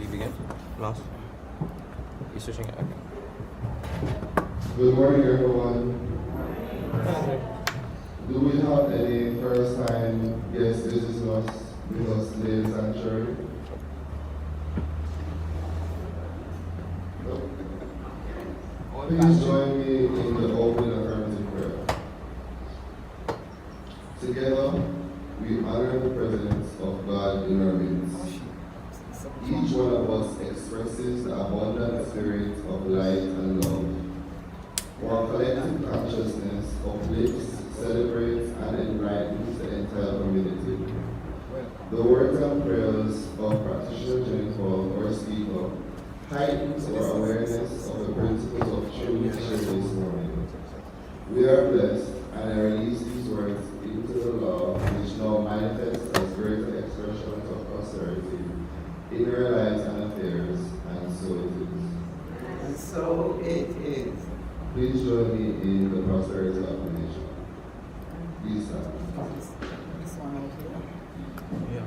you begin? Mouse? You switching it? Okay. Good morning, everyone. Do we have any first-time guests visiting us with us today in Sanctuary? No. Please join me in the open affirmative prayer. Together, we honor the presence of God in our midst. Each one of us expresses the abundant spirit of light and love. Our collective consciousness uplifts, celebrates, and enlightens the entire community. The words and prayers of practitioner Jennifer, our speaker, heightens our awareness of the principles of truth shared this morning. We are blessed, and I release these words into the law, which now manifests as greater expressions of prosperity in our lives and affairs, and so it is. And so it is. Please join me in the prosperity affirmation. Please stand. This one out here. Yeah.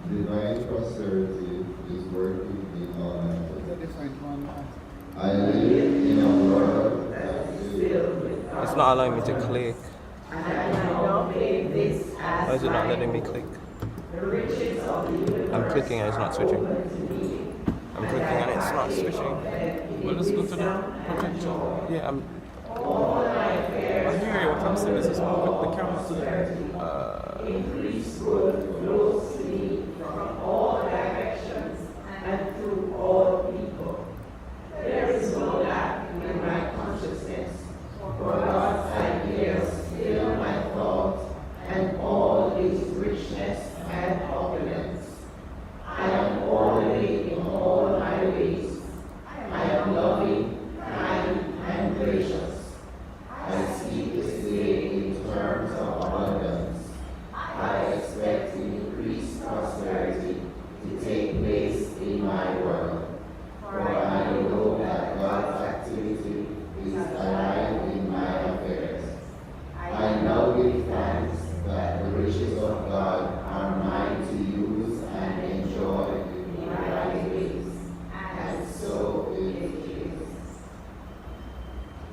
Divine prosperity is working in our It's a lives. different one. I live in a world that is filled with It's not allowing me to click. And I now claim this as Why is it not letting me click? the riches of the universe. I'm clicking and it's not switching. I'm clicking and it's not switching. Well, let's go to the potential. Yeah, I'm. I hear you. What I'm saying is just move the camera to the Increase good flows to me from all directions and through all people. There is no lack in my consciousness, for God's ideas fill my thoughts, and all is richness and opulence. I am orderly in all my ways. I am loving, kind, and gracious. I speak this day in terms of abundance. I expect increased prosperity to take place in my world. For I know that God's activity is alive in my affairs. I now give thanks that the riches of God are mine to use and enjoy in right ways. And so it is.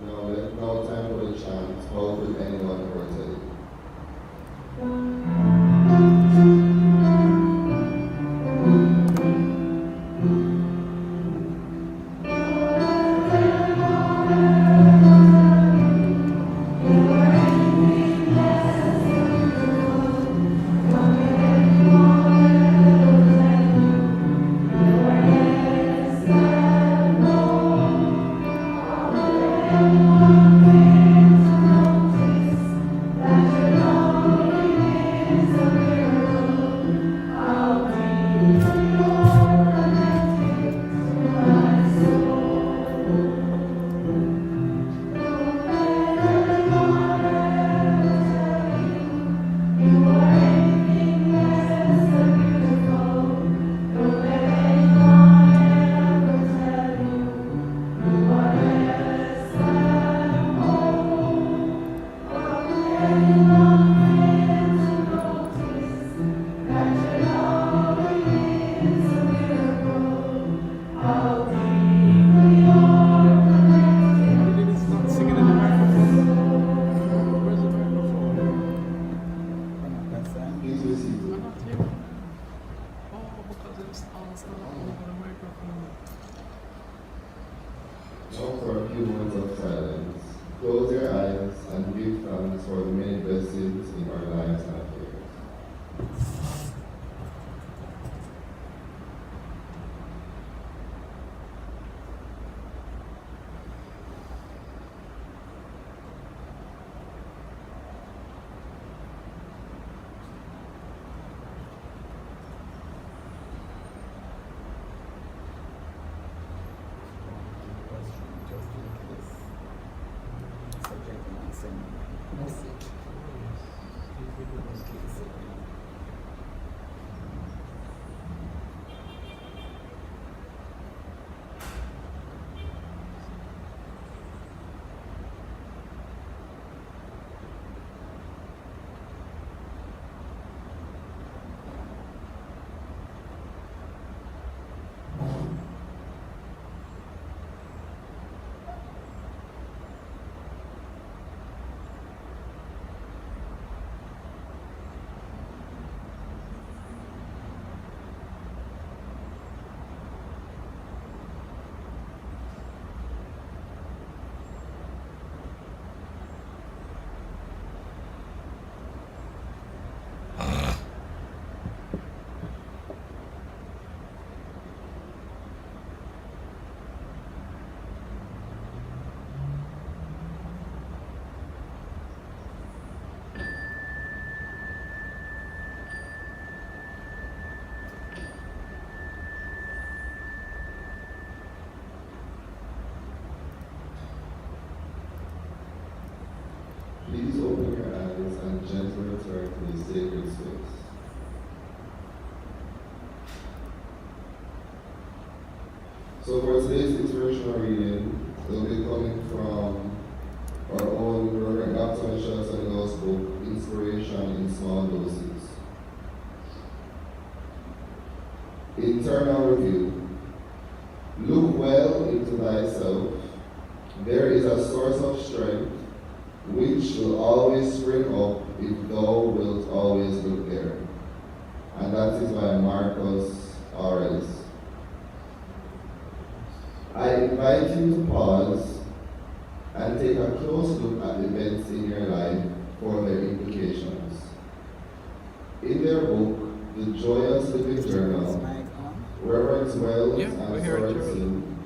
Now time for the chant. How could anyone foretell? Thank and gentle return to the sacred space. So for today's inspirational reading, it'll be coming from our own Reverend Dr. Michelle Senegal's book, Inspiration in Small Doses. Internal review. Look well into thyself. There is a source of strength which will always spring up if thou wilt always look there. And that is by Marcus Aurelius. I invite you to pause and take a close look at the events in your life for their implications. In their book, The Joyous Living Journal, Reverend Wells and Sorensen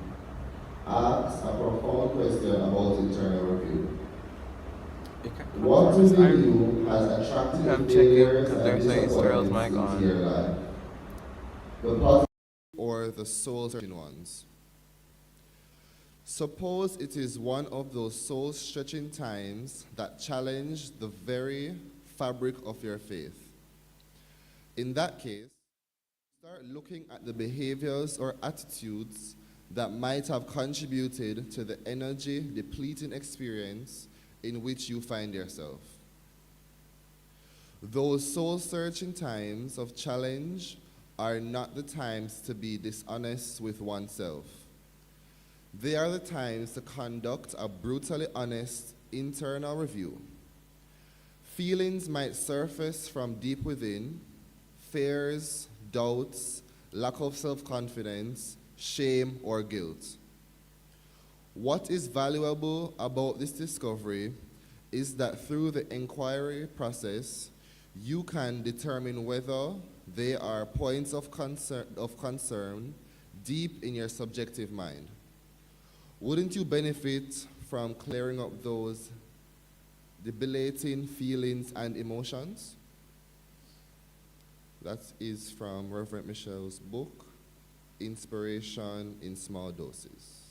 asks a profound question about internal review. What within you has attracted I'm failures checking, 'cause and they're saying Tyrel's mic disappointments on. into your life? The positive or the soul-searching ones. Suppose it is one of those soul-stretching times that challenge the very fabric of your faith. In that case, start looking at the behaviors or attitudes that might have contributed to the energy-depleting experience in which you find yourself. Those soul-searching times of challenge are not the times to be dishonest with oneself. They are the times to conduct a brutally honest internal review. Feelings might surface from deep within: fears, doubts, lack of self-confidence, shame, or guilt. What is valuable about this discovery is that through the inquiry process, you can determine whether they are points of concern deep in your subjective mind. Wouldn't you benefit from clearing up those debilitating feelings and emotions? That is from Reverend Michelle's book, Inspiration in Small Doses.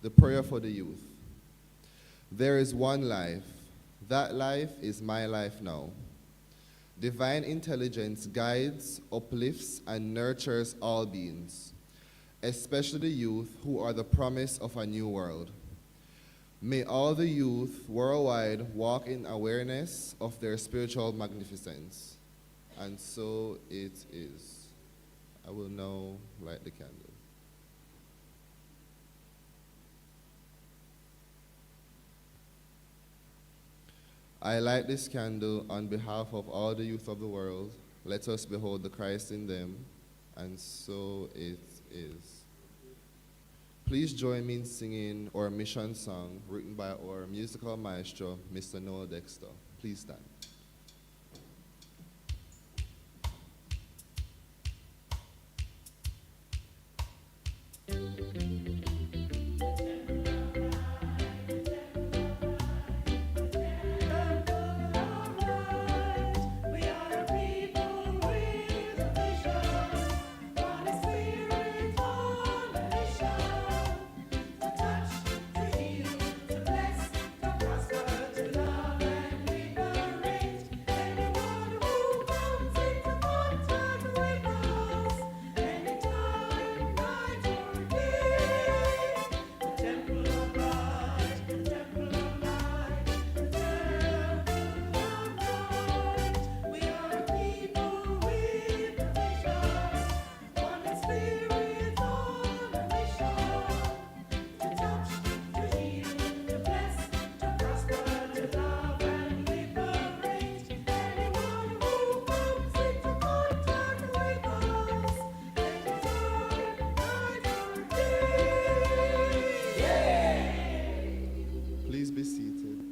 The prayer for the youth. There is one life. That life is my life now. Divine intelligence guides, uplifts, and nurtures all beings, especially the youth who are the promise of a new world. May all the youth worldwide walk in awareness of their spiritual magnificence. And so it is. I will now light the candle. I light this candle on behalf of all the youth of the world. Let us behold the Christ in them, and so it is. Please join me in singing our mission song written by our musical maestro, Mr. Noel Dexter. Please stand. Please be seated.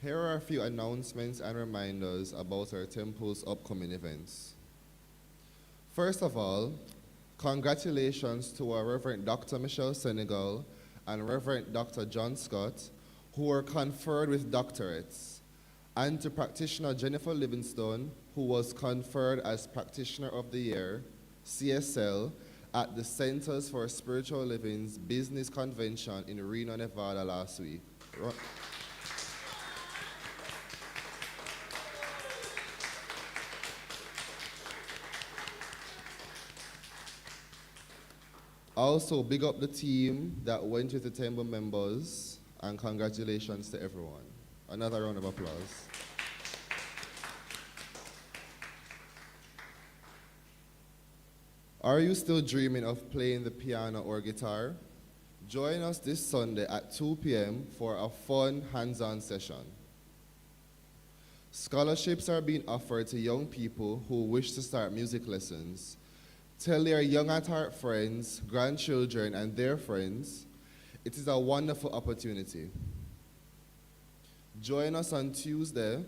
Here are a few announcements and reminders about our temple's upcoming events. First of all, congratulations to our Reverend Dr. Michelle Senegal and Reverend Dr. John Scott, who were conferred with doctorates, and to practitioner Jennifer Livingstone, who was conferred as Practitioner of the Year, CSL, at the Centers for Spiritual Living's Business Convention in Reno, Nevada last week. Also, big up the team that went with the Temple members, and congratulations to everyone. Another round of applause. Are you still dreaming of playing the piano or guitar? Join us this Sunday at 2 p.m. for a fun hands-on session. Scholarships are being offered to young people who wish to start music lessons. Tell your young at heart friends, grandchildren, and their friends, it is a wonderful opportunity. Join us on Tuesday,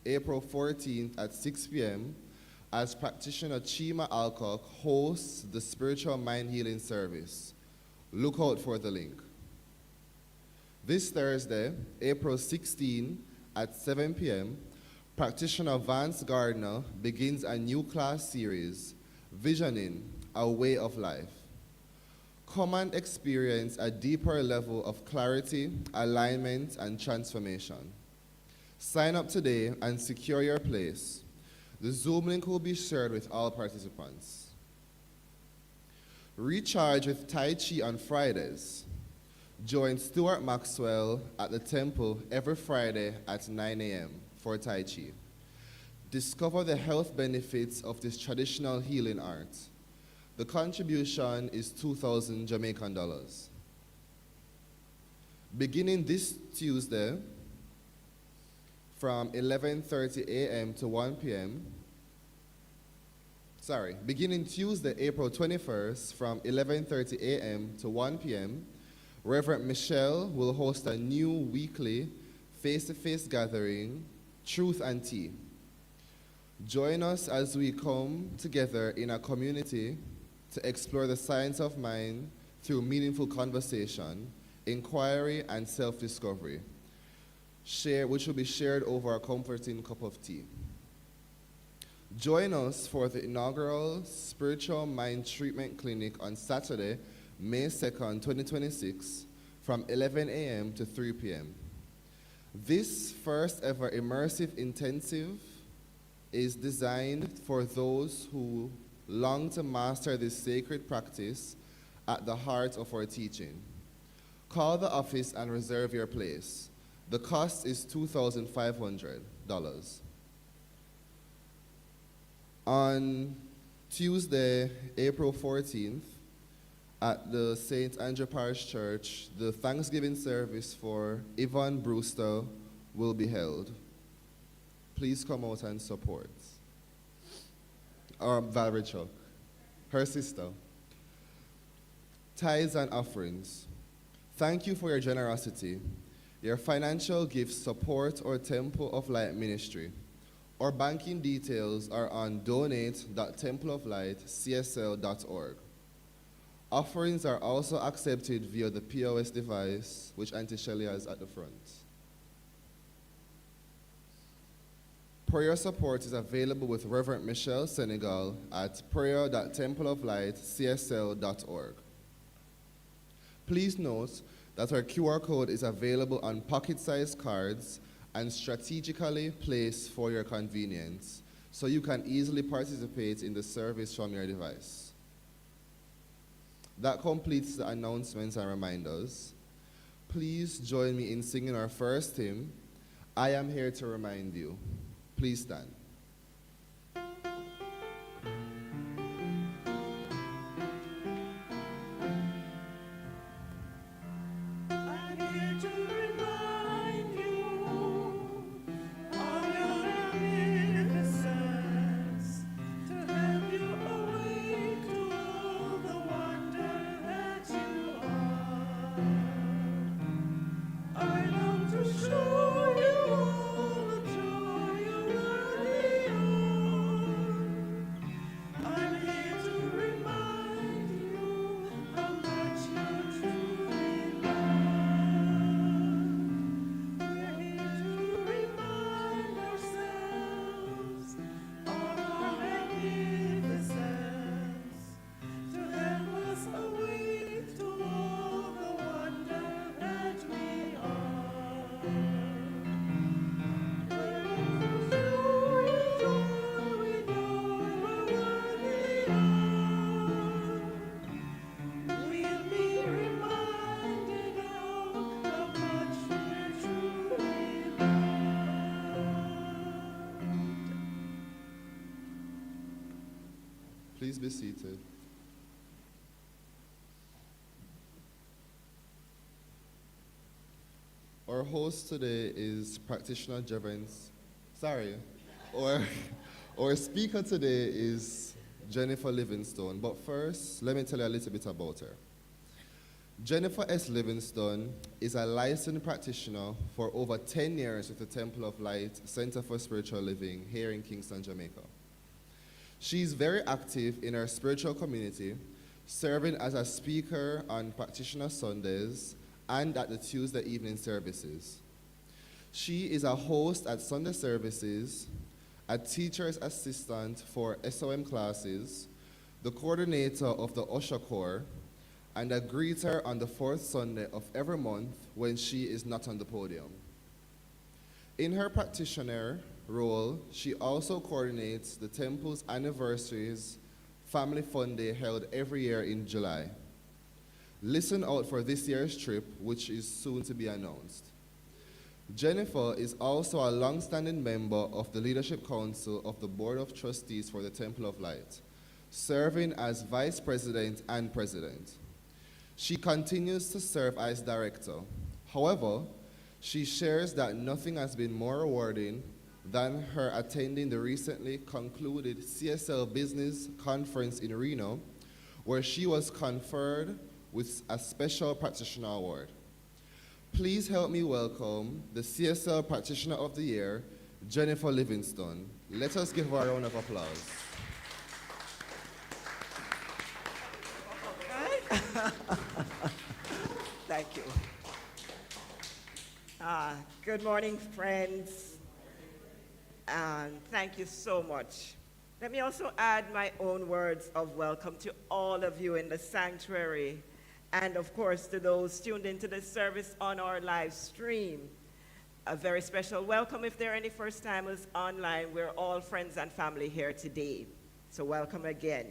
April 14th at 6 p.m. as practitioner Chima Alcock hosts the Spiritual Mind Healing Service. Look out for the link. This Thursday, April 16th at 7 p.m., practitioner Vance Gardner begins a new class series, Visioning, a Way of Life. Come and experience a deeper level of clarity, alignment, and transformation. Sign up today and secure your place. The Zoom link will be shared with all participants. Recharge with Tai Chi on Fridays. Join Stuart Maxwell at the Temple every Friday at 9 a.m. for Tai Chi. Discover the health benefits of this traditional healing art. The contribution is 2,000 Jamaican dollars. Beginning this Tuesday from 11:30 a.m. to 1 p.m., beginning Tuesday, April 21st from 11:30 a.m. to 1 p.m., Reverend Michelle will host a new weekly face-to-face gathering, Truth and Tea. Join us as we come together in a community to explore the science of mind through meaningful conversation, inquiry, and self-discovery, which will be shared over a comforting cup of tea. Join us for the inaugural Spiritual Mind Treatment Clinic on Saturday, May 2nd, 2026, from 11 a.m. to 3 p.m. This first ever immersive intensive is designed for those who long to master this sacred practice at the heart of our teaching. Call the office and reserve your place. The cost is $2,500. On Tuesday, April 14th, at the St. Andrew Parish Church, the Thanksgiving service for Yvonne Brewster will be held. Please come out and support. Or Valerie Chuck, her sister. Tithes and offerings. Thank you for your generosity. Your financial gifts support our Temple of Light ministry. Our banking details are on donate.templeoflightcsl.org. Offerings are also accepted via the POS device, which Auntie Shelley has at the front. Prayer support is available with Reverend Michelle Senegal at prayer.templeoflightcsl.org. Please note that our QR code is available on pocket-sized cards and strategically placed for your convenience, so you can easily participate in the service from your device. That completes the announcements and reminders. Please join me in singing our first hymn, I Am Here to Remind You. Please stand. I long to show you all the joy you worthy Please be seated. Our host today is practitioner Jevons. Our speaker today is Jennifer Livingstone. But first, let me tell you a little bit about her. Jennifer S. Livingstone is a licensed practitioner for over 10 years with the Temple of Light Center for Spiritual Living here in Kingston, Jamaica. She is very active in her spiritual community, serving as a speaker on Practitioner Sundays and at the Tuesday evening services. She is a host at Sunday services, a teacher's assistant for SOM classes, the coordinator of the Usher Corps, and a greeter on the fourth Sunday of every month when she is not on the podium. In her practitioner role, she also coordinates the temple's anniversaries Family Fun Day held every year in July. Listen out for this year's trip, which is soon to be announced. Jennifer is also a long-standing member of the Leadership Council of the Board of Trustees for the Temple of Light, serving as Vice President and President. She continues to serve as Director. However, she shares that nothing has been more rewarding than her attending the recently concluded CSL Business Conference in Reno, where she was conferred with a Special Practitioner Award. Please help me welcome the CSL Practitioner of the Year, Jennifer Livingstone. Let us give her a round of applause. Thank you. Good morning, friends. And thank you so much. Let me also add my own words of welcome to all of you in the sanctuary, and of course to those tuned into the service on our live stream. A very special welcome if there are any first-timers online. We're all friends and family here today, so welcome again.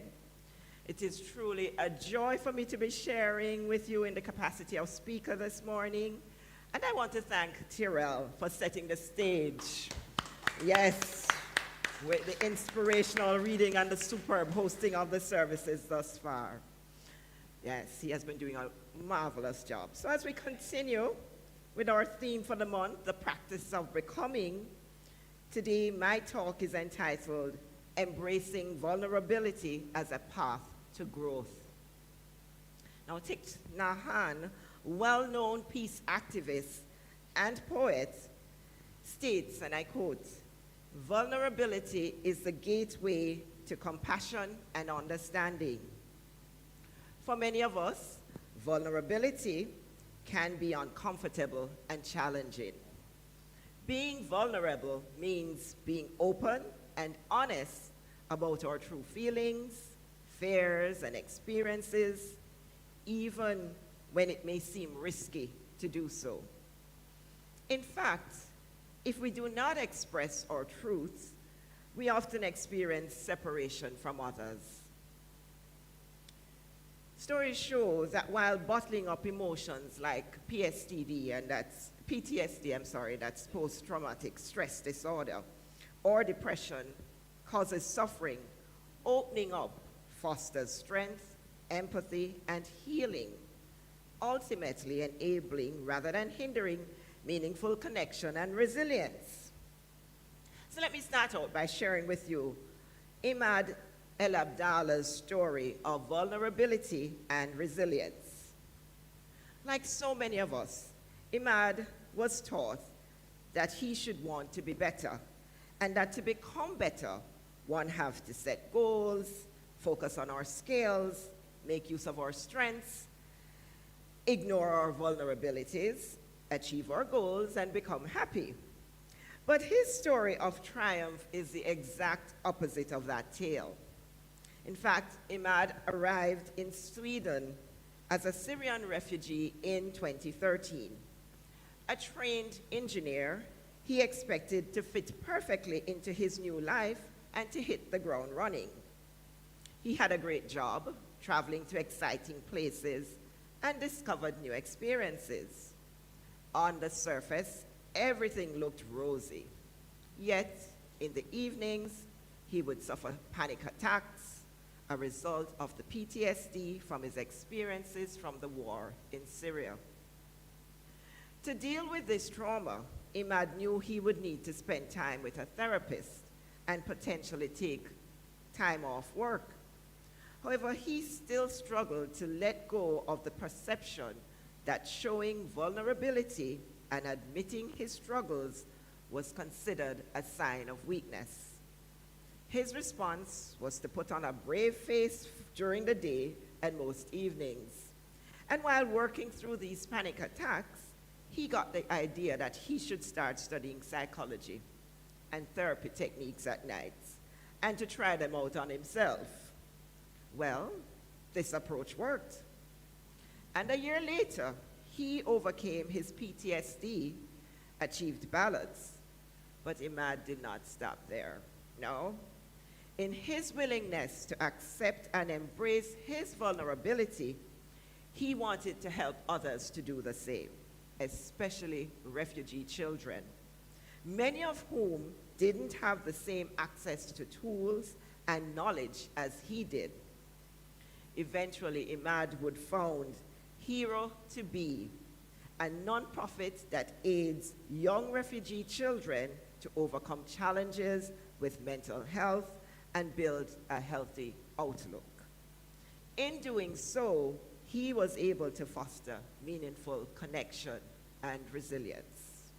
It is truly a joy for me to be sharing with you in the capacity of speaker this morning, and I want to thank Tyrel for setting the stage. Yes, with the inspirational reading and the superb hosting of the services thus far. Yes, he has been doing a marvelous job. So as we continue with our theme for the month, the practice of becoming, today my talk is entitled, Embracing Vulnerability as a Path to Growth. Now, Thich Nhat Hanh, well-known peace activist and poet, states, and I quote, "Vulnerability is the gateway to compassion and understanding." For many of us, vulnerability can be uncomfortable and challenging. Being vulnerable means being open and honest about our true feelings, fears, and experiences, even when it may seem risky to do so. In fact, if we do not express our truths, we often experience separation from others. Stories show that while bottling up emotions like PTSD, that's post-traumatic stress disorder, or depression causes suffering, opening up fosters strength, empathy, and healing, ultimately enabling rather than hindering meaningful connection and resilience. So let me start out by sharing with you Imad El Abdallah's story of vulnerability and resilience. Like so many of us, Imad was taught that he should want to be better, and that to become better, one has to set goals, focus on our skills, make use of our strengths, ignore our vulnerabilities, achieve our goals, and become happy. But his story of triumph is the exact opposite of that tale. In fact, Imad arrived in Sweden as a Syrian refugee in 2013. A trained engineer, he expected to fit perfectly into his new life and to hit the ground running. He had a great job, traveling to exciting places, and discovered new experiences. On the surface, everything looked rosy. Yet, in the evenings, he would suffer panic attacks, a result of the PTSD from his experiences from the war in Syria. To deal with this trauma, Imad knew he would need to spend time with a therapist and potentially take time off work. However, he still struggled to let go of the perception that showing vulnerability and admitting his struggles was considered a sign of weakness. His response was to put on a brave face during the day and most evenings. And while working through these panic attacks, he got the idea that he should start studying psychology and therapy techniques at night and to try them out on himself. Well, this approach worked. And a year later, he overcame his PTSD, achieved balance. But Imad did not stop there. No. In his willingness to accept and embrace his vulnerability, he wanted to help others to do the same, especially refugee children, many of whom didn't have the same access to tools and knowledge as he did. Eventually, Imad would found Hero to Be, a nonprofit that aids young refugee children to overcome challenges with mental health and build a healthy outlook. In doing so, he was able to foster meaningful connection and resilience.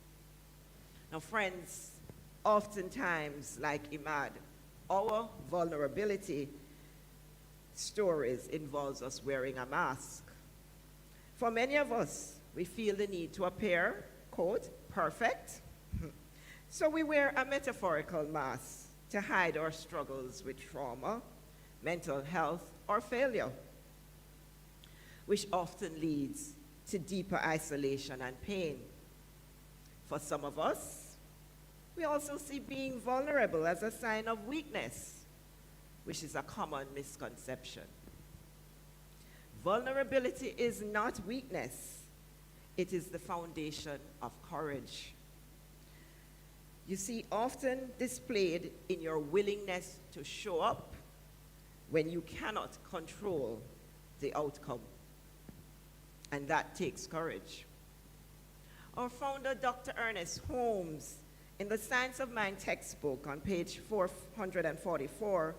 Now, friends, oftentimes, like Imad, our vulnerability stories involves us wearing a mask. For many of us, we feel the need to appear, quote, perfect. So we wear a metaphorical mask to hide our struggles with trauma, mental health, or failure, which often leads to deeper isolation and pain. For some of us, we also see being vulnerable as a sign of weakness, which is a common misconception. Vulnerability is not weakness. It is the foundation of courage. You see, often displayed in your willingness to show up when you cannot control the outcome. And that takes courage. Our founder, Dr. Ernest Holmes, in the Science of Mind textbook on page 444,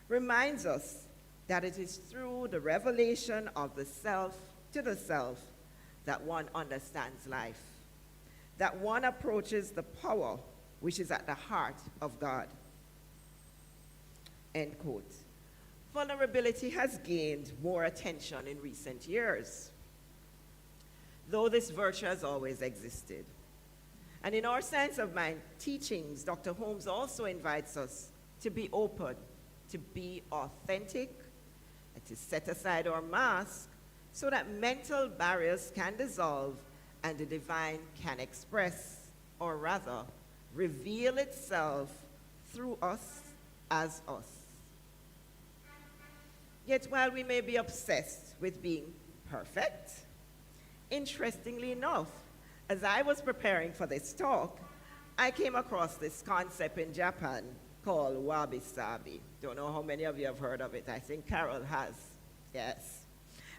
reminds us that it is through the revelation of the self to the self that one understands life, that one approaches the power which is at the heart of God. End quote. Vulnerability has gained more attention in recent years, though this virtue has always existed. And in our Science of Mind teachings, Dr. Holmes also invites us to be open, to be authentic, and to set aside our mask so that mental barriers can dissolve and the divine can express, or rather, reveal itself through us as us. Yet while we may be obsessed with being perfect, interestingly enough, as I was preparing for this talk, I came across this concept in Japan called wabi-sabi. Don't know how many of you have heard of it. I think Carol has. Yes.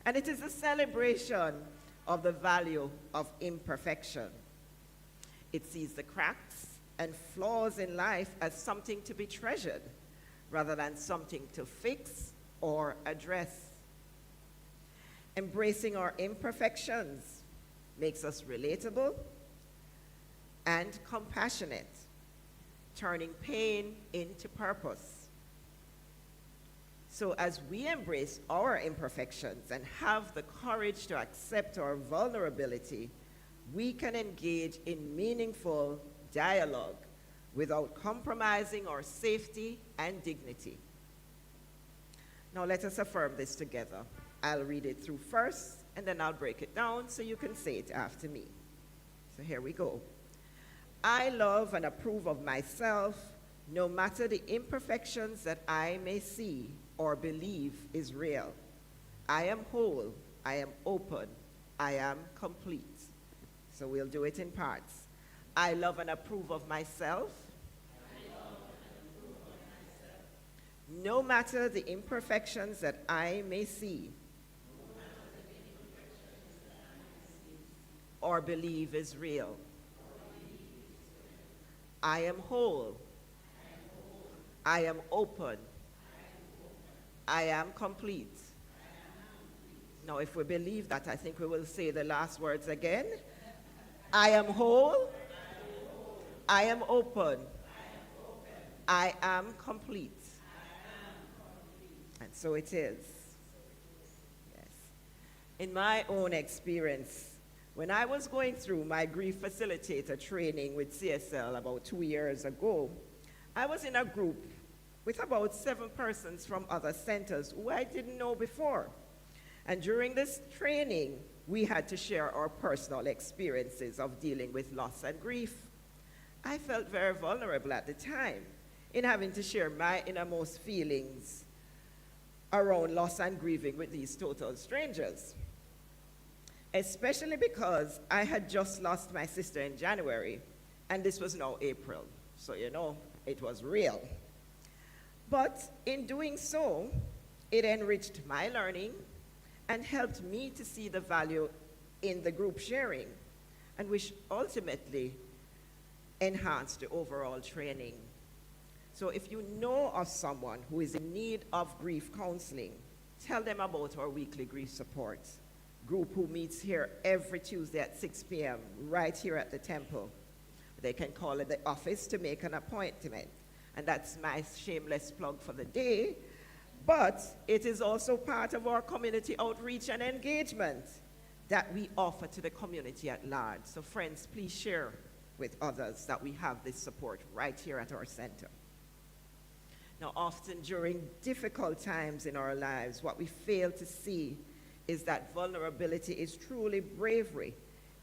And it is a celebration of the value of imperfection. It sees the cracks and flaws in life as something to be treasured rather than something to fix or address. Embracing our imperfections makes us relatable and compassionate, turning pain into purpose. So as we embrace our imperfections and have the courage to accept our vulnerability, we can engage in meaningful dialogue without compromising our safety and dignity. Now let us affirm this together. I'll read it through first, and then I'll break it down so you can say it after me. So here we go. I love and approve of myself, no matter the imperfections that I may see or believe is real. I am whole, I am open, I am complete. So we'll do it in parts. I love and approve of myself, no matter the imperfections that I may see or believe is real. I am whole. I am open. I am complete. Now, if we believe that, I think we will say the last words again. I am whole. I am open. I am complete. And so it is. Yes. In my own experience, when I was going through my grief facilitator training with CSL about 2 years ago, I was in a group with about 7 persons from other centers who I didn't know before. And during this training, we had to share our personal experiences of dealing with loss and grief. I felt very vulnerable at the time in having to share my innermost feelings around loss and grieving with these total strangers, especially because I had just lost my sister in January, and this was now April, so it was real. But in doing so, it enriched my learning and helped me to see the value in the group sharing, and which ultimately enhanced the overall training. So if you know of someone who is in need of grief counseling, tell them about our weekly grief support group who meets here every Tuesday at 6 p.m. right here at the temple. They can call at the office to make an appointment. And that's my shameless plug for the day. But it is also part of our community outreach and engagement that we offer to the community at large. So friends, please share with others that we have this support right here at our center. Now, often during difficult times in our lives, what we fail to see is that vulnerability is truly bravery,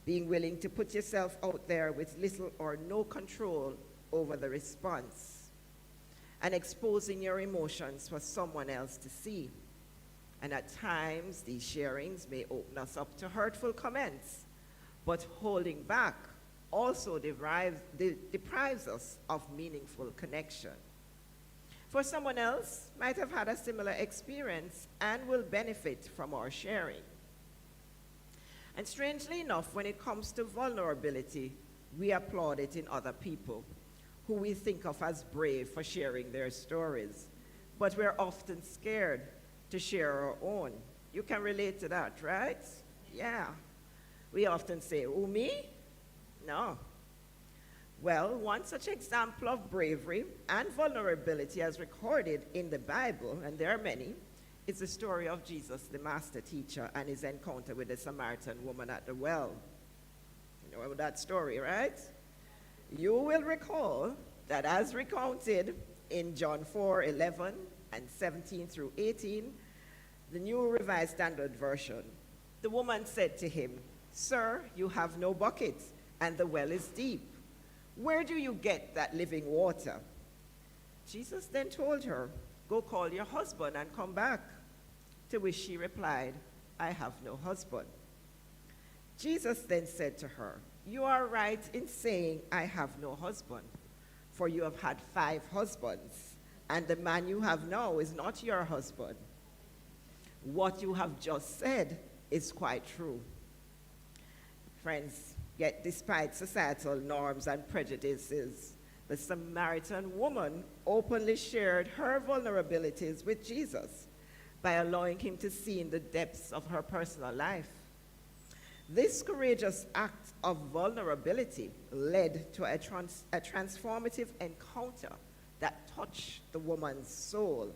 being willing to put yourself out there with little or no control over the response, and exposing your emotions for someone else to see. And at times, these sharings may open us up to hurtful comments, but holding back also deprives us of meaningful connection. For someone else might have had a similar experience and will benefit from our sharing. And strangely enough, when it comes to vulnerability, we applaud it in other people who we think of as brave for sharing their stories. But we're often scared to share our own. You can relate to that, right? Yeah. We often say, "Oh, me? No." Well, one such example of bravery and vulnerability as recorded in the Bible, and there are many, is the story of Jesus, the master teacher, and his encounter with the Samaritan woman at the well. You know that story, right? You will recall that as recounted in John 4:11 and 17 through 18, the New Revised Standard Version, the woman said to him, "Sir, you have no bucket, and the well is deep. Where do you get that living water?" Jesus then told her, "Go call your husband and come back." To which she replied, "I have no husband." Jesus then said to her, "You are right in saying, 'I have no husband,' for you have had 5 husbands, and the man you have now is not your husband. What you have just said is quite true." Friends, yet despite societal norms and prejudices, the Samaritan woman openly shared her vulnerabilities with Jesus by allowing him to see in the depths of her personal life. This courageous act of vulnerability led to a transformative encounter that touched the woman's soul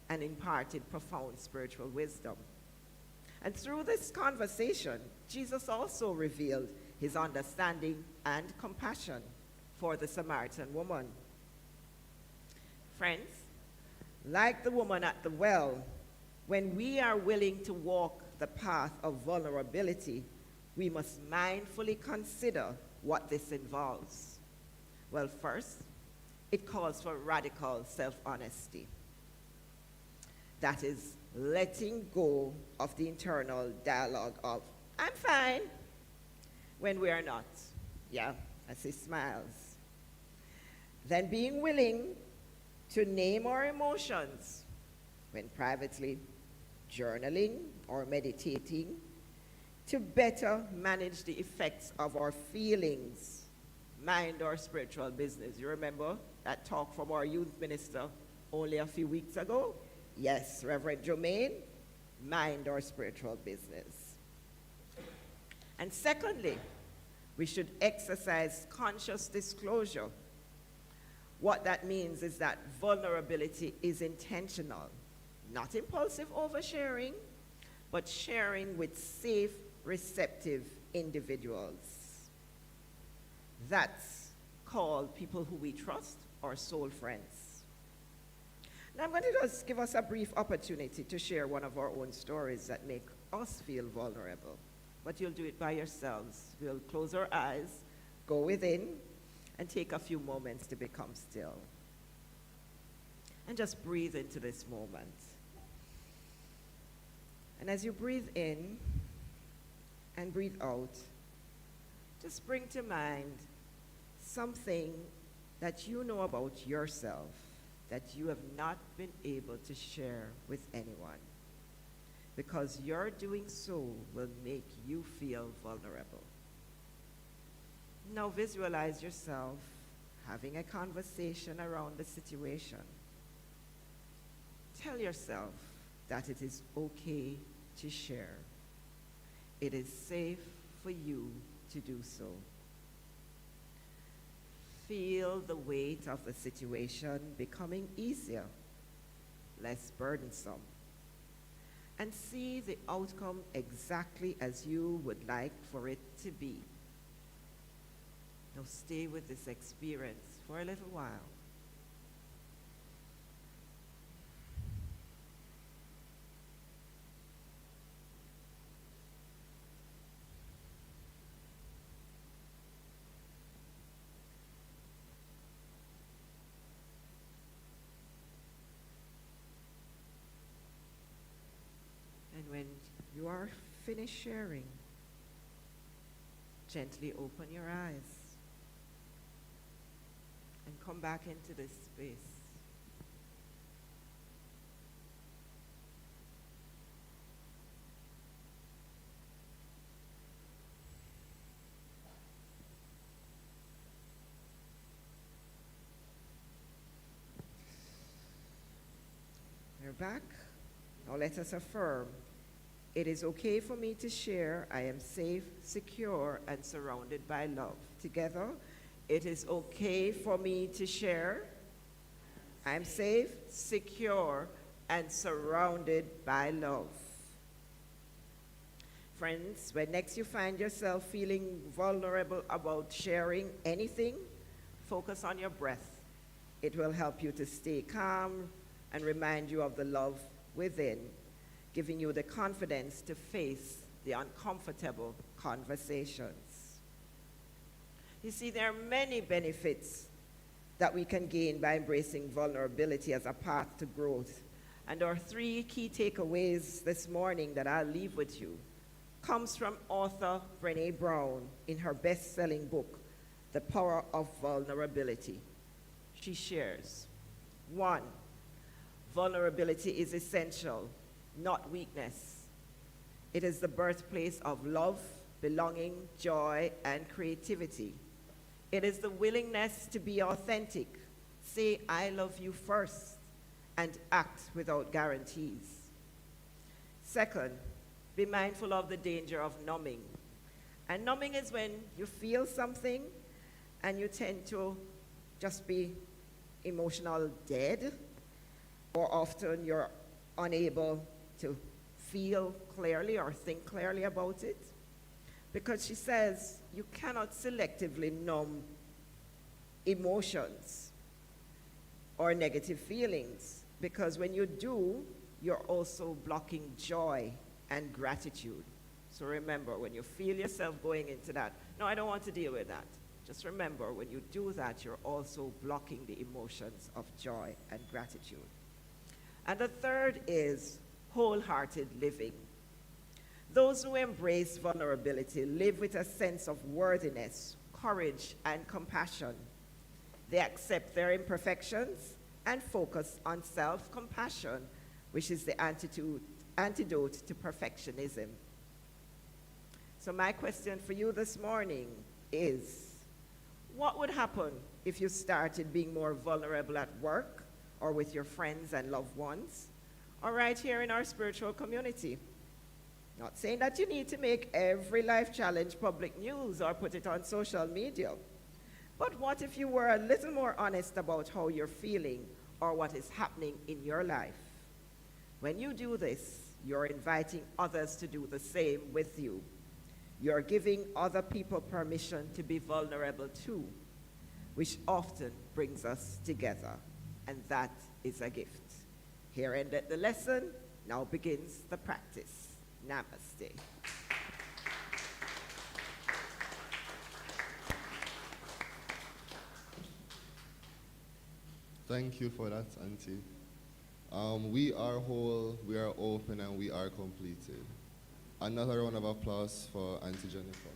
and imparted profound spiritual wisdom. And through this conversation, Jesus also revealed his understanding and compassion for the Samaritan woman. Friends, like the woman at the well, when we are willing to walk the path of vulnerability, we must mindfully consider what this involves. Well, first, it calls for radical self-honesty. That is, letting go of the internal dialogue of, "I'm fine," when we are not. Yeah, as he smiles. Then being willing to name our emotions when privately journaling or meditating, to better manage the effects of our feelings, mind our spiritual business. You remember that talk from our youth minister only a few weeks ago? Yes, Reverend Jermaine, mind our spiritual business. And secondly, we should exercise conscious disclosure. What that means is that vulnerability is intentional, not impulsive oversharing, but sharing with safe, receptive individuals. That's called people who we trust or soul friends. Now I'm going to just give us a brief opportunity to share one of our own stories that make us feel vulnerable. But you'll do it by yourselves. We'll close our eyes, go within, and take a few moments to become still. And just breathe into this moment. And as you breathe in and breathe out, just bring to mind something that you know about yourself that you have not been able to share with anyone, because your doing so will make you feel vulnerable. Now visualize yourself having a conversation around the situation. Tell yourself that it is okay to share. It is safe for you to do so. Feel the weight of the situation becoming easier, less burdensome, and see the outcome exactly as you would like for it to be. Now stay with this experience for a little while. And when you are finished sharing, gently open your eyes and come back into this space. We're back. Now let us affirm. It is okay for me to share. I am safe, secure, and surrounded by love. Together, it is okay for me to share. I am safe, secure, and surrounded by love. Friends, when next you find yourself feeling vulnerable about sharing anything, focus on your breath. It will help you to stay calm and remind you of the love within, giving you the confidence to face the uncomfortable conversations. You see, there are many benefits that we can gain by embracing vulnerability as a path to growth. And our 3 key takeaways this morning that I'll leave with you comes from author Brené Brown in her best-selling book, The Power of Vulnerability. She shares, 1, vulnerability is essential, not weakness. It is the birthplace of love, belonging, joy, and creativity. It is the willingness to be authentic, say I love you first, and act without guarantees. 2nd, be mindful of the danger of numbing. And numbing is when you feel something and you tend to just be emotional dead, or often you're unable to feel clearly or think clearly about it. Because she says you cannot selectively numb emotions or negative feelings, because when you do, you're also blocking joy and gratitude. So remember, when you feel yourself going into that, no, I don't want to deal with that. Just remember, when you do that, you're also blocking the emotions of joy and gratitude. And the 3rd is wholehearted living. Those who embrace vulnerability live with a sense of worthiness, courage, and compassion. They accept their imperfections and focus on self-compassion, which is the antidote to perfectionism. So my question for you this morning is, what would happen if you started being more vulnerable at work or with your friends and loved ones, or right here in our spiritual community? Not saying that you need to make every life challenge public news or put it on social media, but what if you were a little more honest about how you're feeling or what is happening in your life? When you do this, you're inviting others to do the same with you. You're giving other people permission to be vulnerable too, which often brings us together, and that is a gift. Here ended the lesson, now begins the practice. Namaste. Thank you for that, Auntie. We are whole, we are open, and we are completed. Another round of applause for Auntie Jennifer.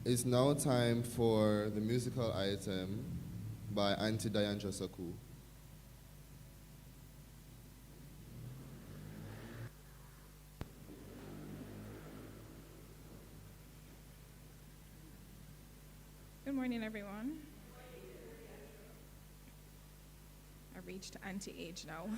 It's now time for the musical item by Auntie Diane Josaku. Good morning, everyone. I've reached auntie age now.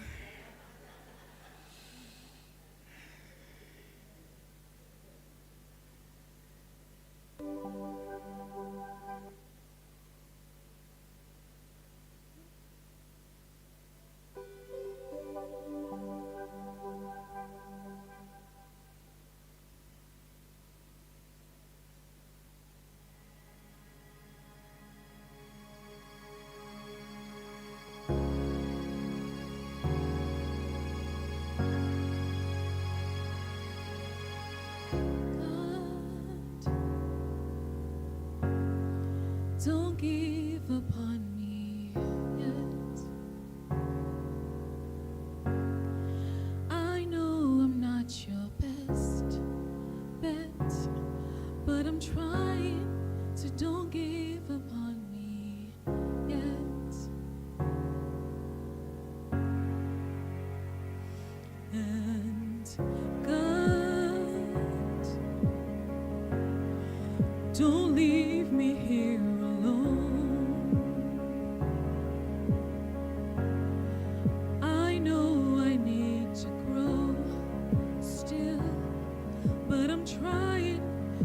Don't give up on me yet. I know I'm not your best bet, but I'm trying, so don't give up on me yet. And God, don't leave me here alone. I know I need to grow still, but I'm trying,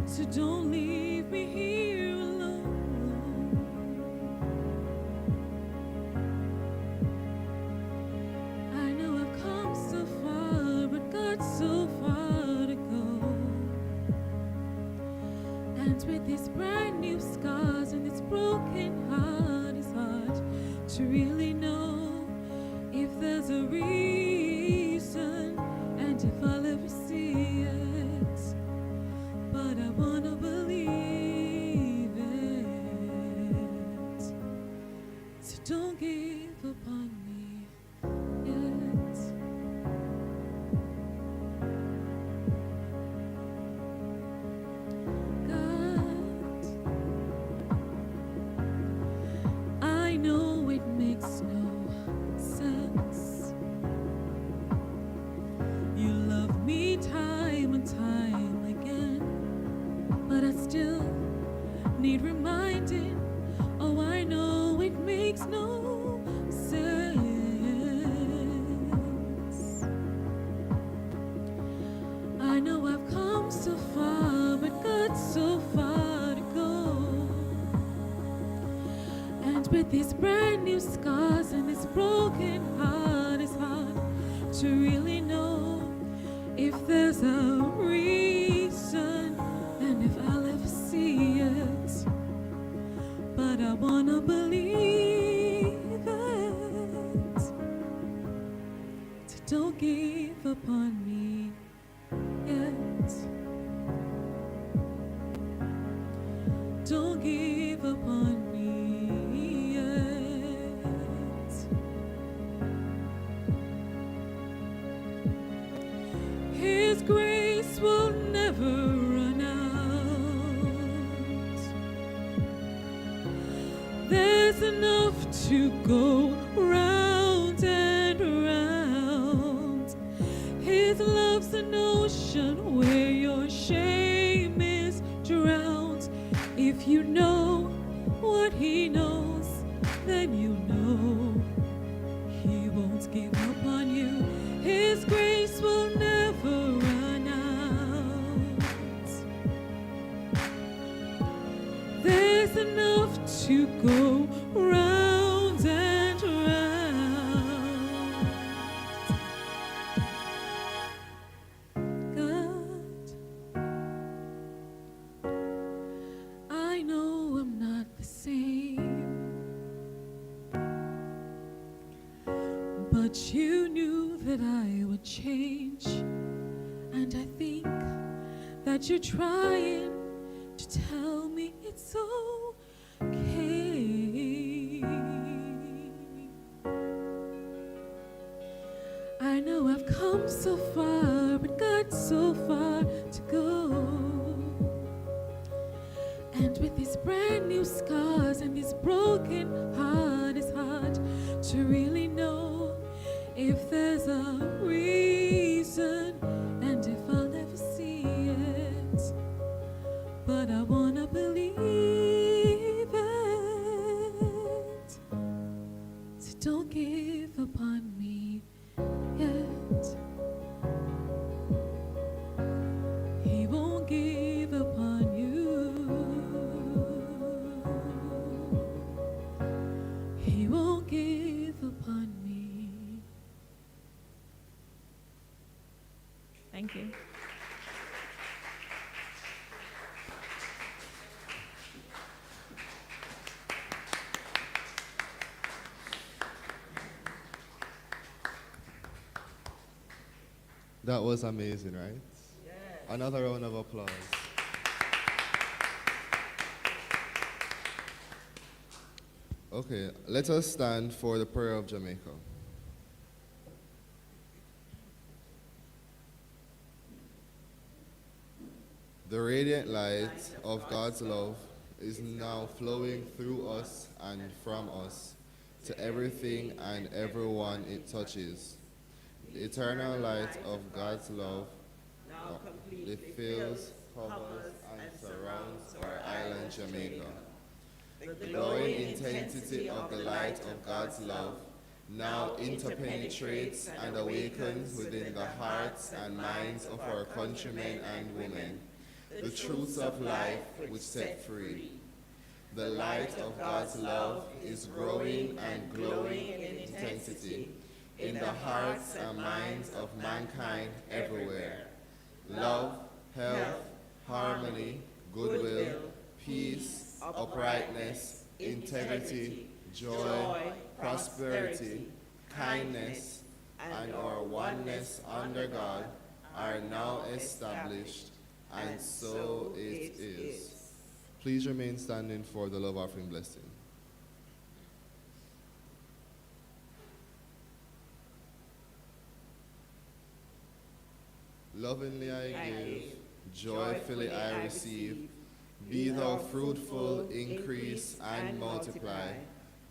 so don't leave me here alone. I know I've come so far, but got so far to go. And with these brand new scars and this broken heart, it's hard to really know if there's a reason and if I'll ever see it. But I wanna believe it. So don't give up on me yet. God, I know it makes no sense. You love me time and time again, but I still need reminding. Oh, I know it makes no sense. I know I've come so far, but got so far to go. And with these brand new scars and this broken heart, it's hard to really know if there's a reason and if I'll ever see it. But I wanna believe it. So don't give up on me yet. Don't give up on me yet. His grace will never run out. to go round and round. His love's an ocean where your shame is drowned. If you know what he knows, then you know he won't give up on you. His grace will never run out. There's enough to go round and round. God, I know I'm not the same, but you knew that I would change, and I think that you're trying to tell me it's okay. I know I've come so far, but got so far to go. And with these brand new scars and this broken heart, it's hard to really know if there's a reason and if I'll ever see it. But I wanna believe it. So don't give up on me yet. He won't give up on you. He won't give up on me. Thank you. That was amazing, right? Yes. Another round of applause. Okay, let us stand for the prayer of Jamaica. The radiant light of God's love is now flowing through us and from us to everything and everyone it touches. The eternal light of God's love Now completely fills, covers, and surrounds our island Jamaica. The glowing intensity of the light of God's love now interpenetrates and awakens within the hearts and minds of our countrymen and women the truths of life which set free. The light of God's love is growing and glowing in intensity in the hearts and minds of mankind everywhere. Love, health, harmony, goodwill, peace, uprightness, integrity, joy, prosperity, kindness, and our oneness under God are now established, and so it is. Please remain standing for the love offering blessing. Lovingly I give, joyfully I receive. Be thou fruitful, increase, and multiply.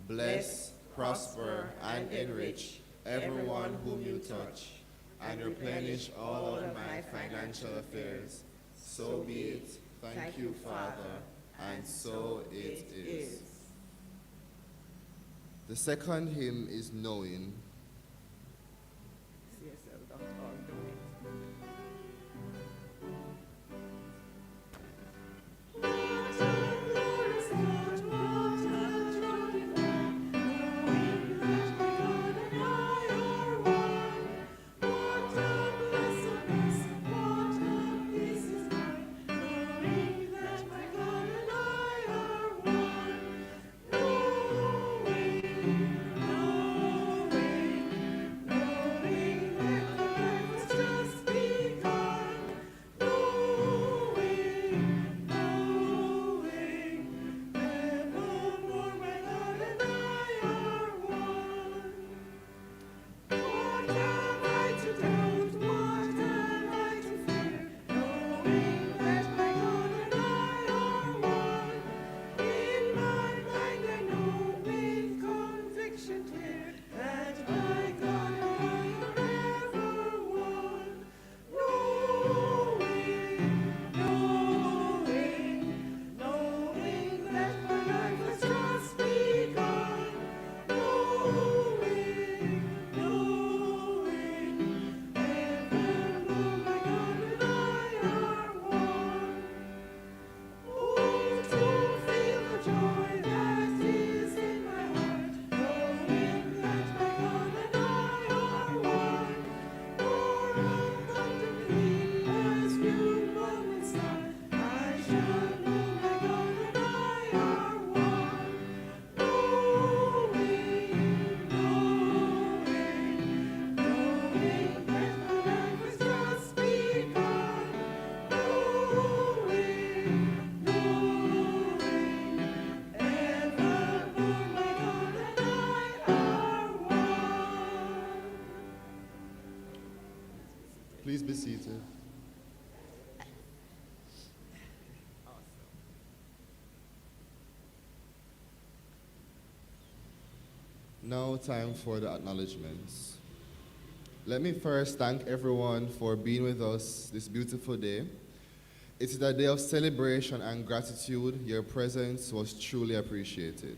Bless, prosper, and enrich everyone whom you touch, and replenish all of my financial affairs. So be it. Thank you, Father, and so it is. The second hymn is Knowing. Please be seated. Now, time for the acknowledgements. Let me first thank everyone for being with us this beautiful day. It is a day of celebration and gratitude. Your presence was truly appreciated.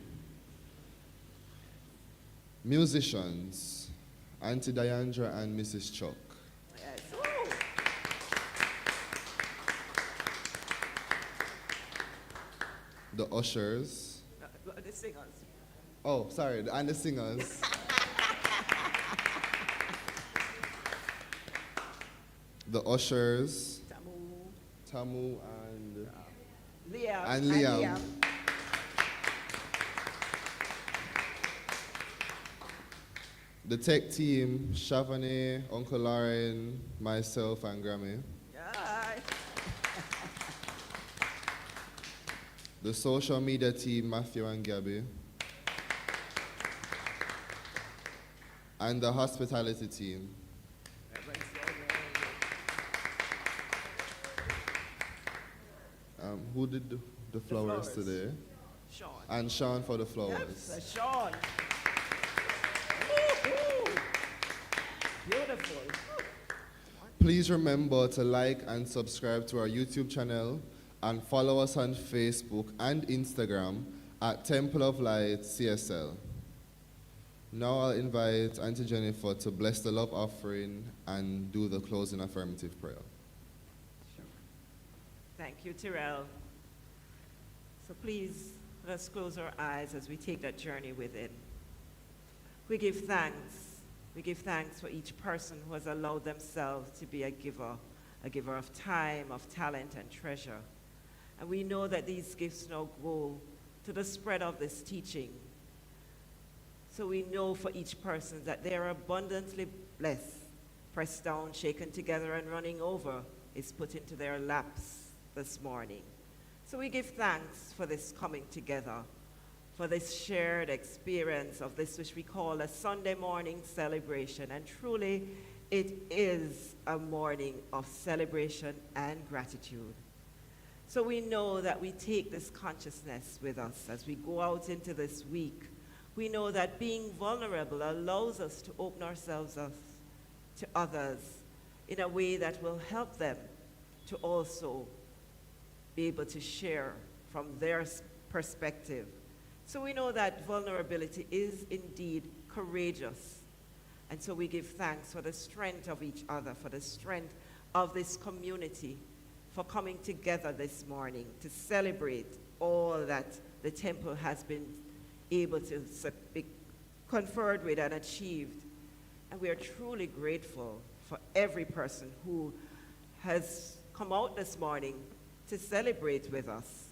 Musicians, Auntie Diandra and Mrs. Chuck. Yes. Woo. The ushers. The singers. Oh, sorry, and the singers. The ushers. Tamu and Liam. The tech team, Shavane, Uncle Lauren, myself, and Grammy. Yeah. The social media team, Matthew and Gabby. And the hospitality team. Who did the flowers today? Sean. And Sean for the flowers. Yes, Sean. Woo-hoo. Beautiful. Please remember to like and subscribe to our YouTube channel and follow us on Facebook and Instagram at Temple of Light CSL. Now I'll invite Auntie Jennifer to bless the love offering and do the closing affirmative prayer. Thank you, Tyrel. So please, let us close our eyes as we take that journey within. We give thanks. We give thanks for each person who has allowed themselves to be a giver of time, of talent, and treasure. And we know that these gifts now go to the spread of this teaching. So we know for each person that they are abundantly blessed, pressed down, shaken together, and running over is put into their laps this morning. So we give thanks for this coming together, for this shared experience of this which we call a Sunday morning celebration. And truly, it is a morning of celebration and gratitude. So we know that we take this consciousness with us as we go out into this week. We know that being vulnerable allows us to open ourselves up to others in a way that will help them to also be able to share from their perspective. So we know that vulnerability is indeed courageous. And so we give thanks for the strength of each other, for the strength of this community, for coming together this morning to celebrate all that the temple has been able to be conferred with and achieved. And we are truly grateful for every person who has come out this morning to celebrate with us.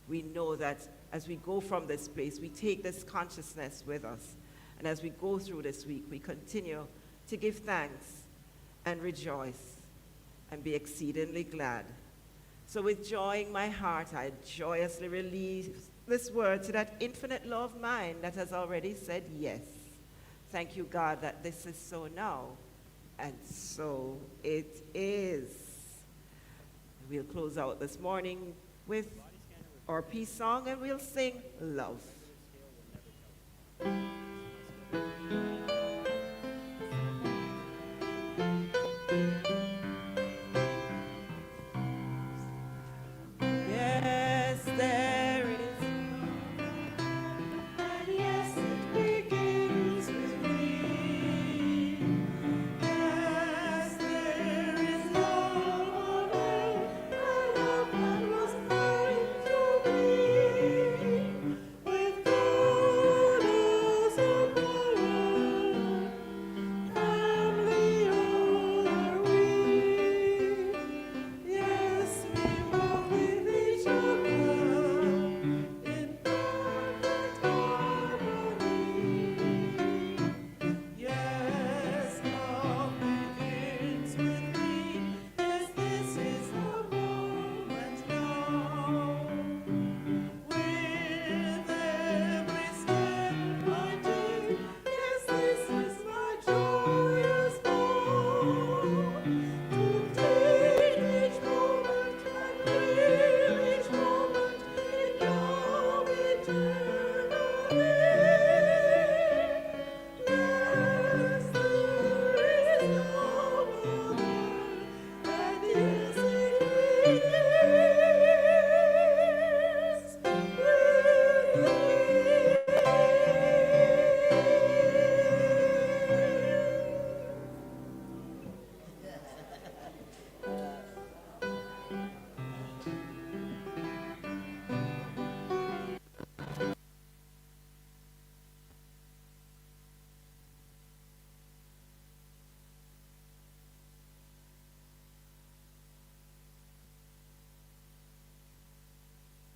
We know that as we go from this place, we take this consciousness with us. And as we go through this week, we continue to give thanks and rejoice and be exceedingly glad. So with joy in my heart, I joyously release this word to that infinite law of mine that has already said yes. Thank you, God, that this is so now, and so it is. We'll close out this morning with our peace song, and we'll sing Love.